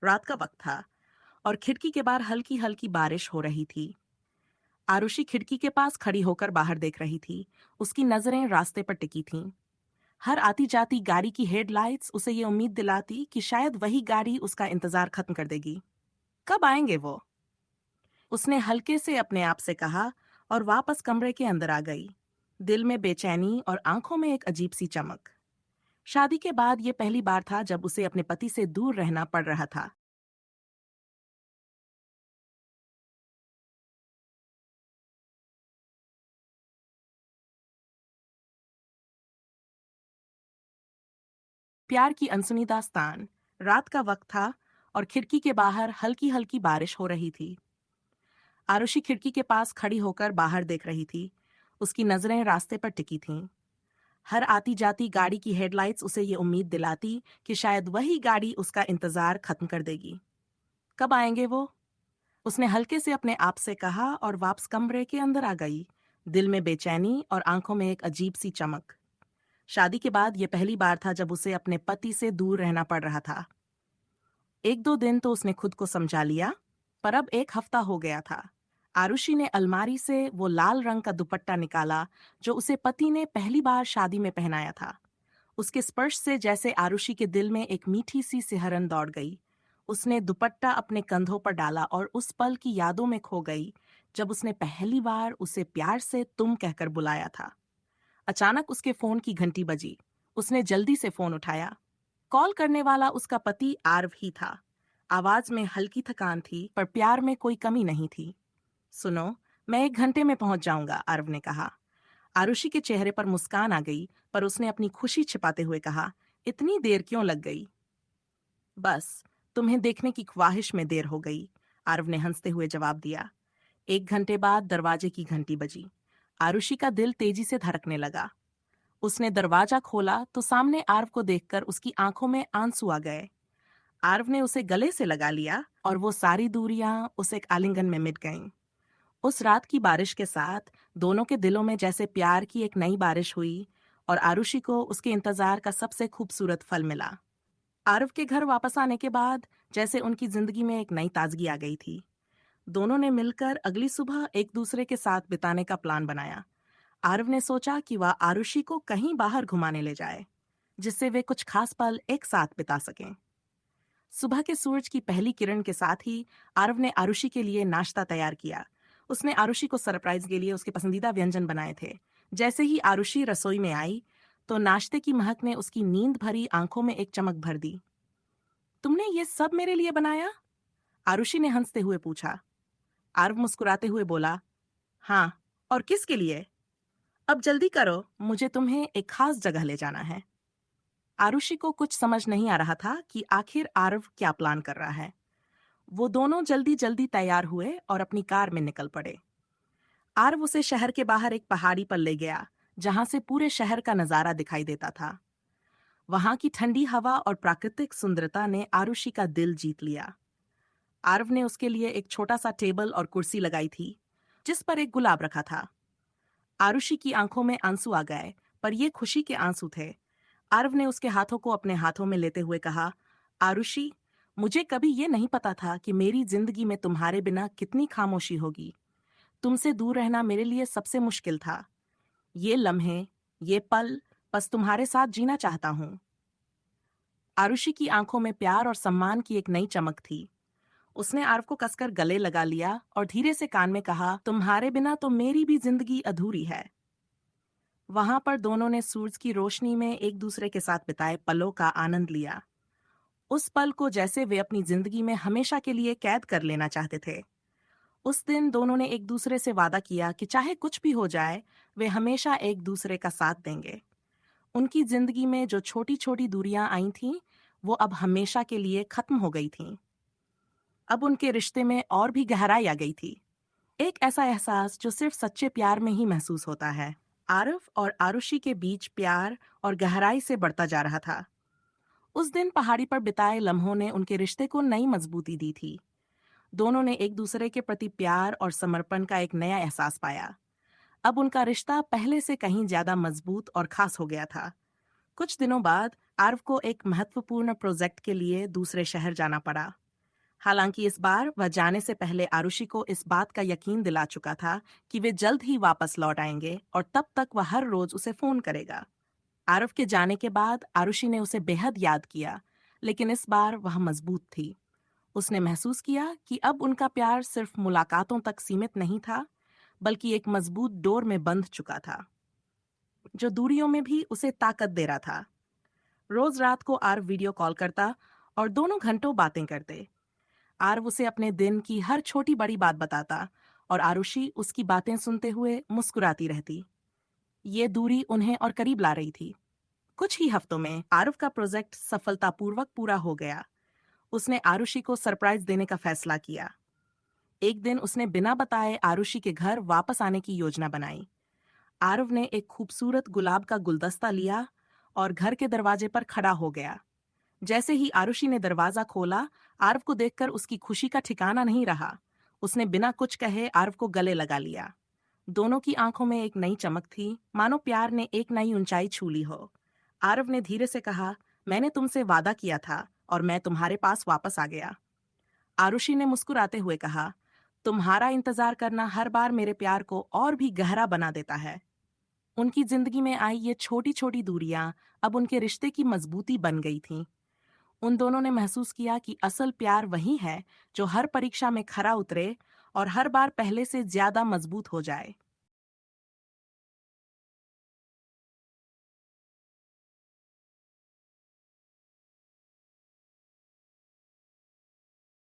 रात का वक्त था और खिड़की के बाहर हल्की हल्की बारिश हो रही थी। आरुषि खिड़की के पास खड़ी होकर बाहर देख रही थी। उसकी नजरें रास्ते पर टिकी थीं। हर आती जाती गाड़ी की हेडलाइट्स उसे ये उम्मीद दिलाती कि शायद वही गाड़ी उसका इंतजार खत्म कर देगी। कब आएंगे वो? उसने हल्के से अपने आप से कहा और वापस कमरे के अंदर आ गई, दिल में बेचैनी और आंखों में एक अजीब सी चमक। शादी के बाद ये पहली बार था जब उसे अपने पति से दूर रहना पड़ रहा था। प्यार की अनसुनी दास्तान। रात का वक्त था और खिड़की के बाहर हल्की हल्की बारिश हो रही थी। आरुषि खिड़की के पास खड़ी होकर बाहर देख रही थी। उसकी नजरें रास्ते पर टिकी थीं। हर आती जाती गाड़ी की हेडलाइट्स उसे ये उम्मीद दिलाती कि शायद वही गाड़ी उसका इंतजार खत्म कर देगी। कब आएंगे वो? उसने हल्के से अपने आप से कहा और वापस कमरे के अंदर आ गई, दिल में बेचैनी और आंखों में एक अजीब सी चमक। शादी के बाद ये पहली बार था जब उसे अपने पति से दूर रहना पड़ रहा था। एक दो दिन तो उसने खुद को समझा लिया, पर अब एक हफ्ता हो गया था। आरुषि ने अलमारी से वो लाल रंग का दुपट्टा निकाला जो उसे पति ने पहली बार शादी में पहनाया था। उसके स्पर्श से जैसे आरुषि के दिल में एक मीठी सी सिहरन दौड़ गई। उसने दुपट्टा अपने कंधों पर डाला और उस पल की यादों में खो गई जब उसने पहली बार उसे प्यार से तुम कहकर बुलाया था। अचानक उसके फोन की घंटी बजी। उसने जल्दी से फोन उठाया। कॉल करने वाला उसका पति आरव ही था। आवाज में हल्की थकान थी, पर प्यार में कोई कमी नहीं थी। सुनो, मैं 1 घंटे में पहुंच जाऊंगा, आरव ने कहा। आरुषि के चेहरे पर मुस्कान आ गई, पर उसने अपनी खुशी छिपाते हुए कहा, इतनी देर क्यों लग गई? बस, तुम्हें देखने की ख्वाहिश में देर हो गई, आरव ने हंसते हुए जवाब दिया। 1 घंटे बाद दरवाजे की घंटी बजी। आरुषि का दिल तेजी से धड़कने लगा। उसने दरवाजा खोला तो सामने आरव को देखकर उसकी आंखों में आंसू आ गए। आरव ने उसे गले से लगा लिया और वो सारी दूरियां उस एक आलिंगन में मिट गईं। उस रात की बारिश के साथ दोनों के दिलों में जैसे प्यार की एक नई बारिश हुई और आरुषि को उसके इंतजार का सबसे खूबसूरत फल मिला। आरव के घर वापस आने के बाद जैसे उनकी जिंदगी में एक नई ताजगी आ गई थी। दोनों ने मिलकर अगली सुबह एक दूसरे के साथ बिताने का प्लान बनाया। आरव ने सोचा कि वह आरुषि को कहीं बाहर घुमाने ले जाए, जिससे वे कुछ खास पल एक साथ बिता सकें। सुबह के सूरज की पहली किरण के साथ ही आरव ने आरुषि के लिए नाश्ता तैयार किया। उसने आरुषि को सरप्राइज के लिए उसके पसंदीदा व्यंजन बनाए थे। जैसे ही आरुषि रसोई में आई, तो नाश्ते की महक ने उसकी नींद भरी आंखों में एक चमक भर दी। तुमने ये सब मेरे लिए बनाया? आरुषि ने हंसते हुए पूछा। आरव मुस्कुराते हुए बोला, हाँ, और किसके लिए? अब जल्दी करो, मुझे तुम्हें एक खास जगह ले जाना है। आरुषि को कुछ समझ नहीं आ रहा था कि आखिर आरव क्या प्लान कर रहा है। वो दोनों जल्दी जल्दी तैयार हुए और अपनी कार में निकल पड़े। आरव उसे शहर के बाहर एक पहाड़ी पर ले गया, जहां से पूरे शहर का नजारा दिखाई देता था। वहां की ठंडी हवा और प्राकृतिक सुंदरता ने आरुषि का दिल जीत लिया। आरव ने उसके लिए एक छोटा सा टेबल और कुर्सी लगाई थी, जिस पर एक गुलाब रखा था। आरुषि की आंखों में आंसू आ गए, पर ये खुशी के आंसू थे। आरव ने उसके हाथों को अपने हाथों में लेते हुए कहा, आरुषि, मुझे कभी ये नहीं पता था कि मेरी जिंदगी में तुम्हारे बिना कितनी खामोशी होगी। तुमसे दूर रहना मेरे लिए सबसे मुश्किल था। ये लम्हे, ये पल, बस तुम्हारे साथ जीना चाहता हूँ। आरुषि की आंखों में प्यार और सम्मान की एक नई चमक थी। उसने आरव को कसकर गले लगा लिया और धीरे से कान में कहा, तुम्हारे बिना तो मेरी भी जिंदगी अधूरी है। वहां पर दोनों ने सूरज की रोशनी में एक दूसरे के साथ बिताए पलों का आनंद लिया। उस पल को जैसे वे अपनी जिंदगी में हमेशा के लिए कैद कर लेना चाहते थे। उस दिन दोनों ने एक दूसरे से वादा किया कि चाहे कुछ भी हो जाए, वे हमेशा एक दूसरे का साथ देंगे। उनकी जिंदगी में जो छोटी छोटी दूरियां आई थीं, वो अब हमेशा के लिए खत्म हो गई थीं। अब उनके रिश्ते में और भी गहराई आ गई थी। एक ऐसा एहसास जो सिर्फ सच्चे प्यार में ही महसूस होता है। आरव और आरुषि के बीच प्यार और गहराई से बढ़ता जा रहा था। उस दिन पहाड़ी पर बिताए लम्हों ने उनके रिश्ते को नई मजबूती दी थी। दोनों ने एक दूसरे के प्रति प्यार और समर्पण का एक नया एहसास पाया। अब उनका रिश्ता पहले से कहीं ज्यादा मजबूत और खास हो गया था। कुछ दिनों बाद आरव को एक महत्वपूर्ण प्रोजेक्ट के लिए दूसरे शहर जाना पड़ा। हालांकि इस बार वह जाने से पहले आरुषि को इस बात का यकीन दिला चुका था कि वे जल्द ही वापस लौट आएंगे और तब तक वह हर रोज उसे फोन करेगा। आरव के जाने के बाद आरुषि ने उसे बेहद याद किया, लेकिन इस बार वह मजबूत थी। उसने महसूस किया कि अब उनका प्यार सिर्फ मुलाकातों तक सीमित नहीं था, बल्कि एक मजबूत डोर में बंध चुका था, जो दूरियों में भी उसे ताकत दे रहा था। रोज रात को आरव वीडियो कॉल करता और दोनों घंटों बातें करते। आरव उसे अपने दिन की हर छोटी बड़ी बात बताता और आरुषि उसकी बातें सुनते हुए मुस्कुराती रहती। ये दूरी उन्हें और करीब ला रही थी। कुछ ही हफ्तों में आरव का प्रोजेक्ट सफलतापूर्वक पूरा हो गया। उसने आरुषि को सरप्राइज देने का फैसला किया। एक दिन उसने बिना बताए आरुषि के घर वापस आने की योजना बनाई। आरव ने एक खूबसूरत गुलाब का गुलदस्ता लिया और घर के दरवाजे पर खड़ा हो गया। जैसे ही आरुषि ने दरवाजा खोला, आरव को देखकर उसकी खुशी का ठिकाना नहीं रहा। उसने बिना कुछ कहे आरव को गले लगा लिया। दोनों की आंखों में एक नई चमक थी, मानो प्यार ने एक नई ऊंचाई छू ली हो। आरव ने धीरे से कहा, मैंने तुमसे वादा किया था और मैं तुम्हारे पास वापस आ गया। आरुषि ने मुस्कुराते हुए कहा, तुम्हारा इंतजार करना हर बार मेरे प्यार को और भी गहरा बना देता है। उनकी जिंदगी में आई ये छोटी छोटी दूरियां अब उनके रिश्ते की मजबूती बन गई थीं। उन दोनों ने महसूस किया कि असल प्यार वही है जो हर परीक्षा में खरा उतरे और हर बार पहले से ज्यादा मजबूत हो जाए।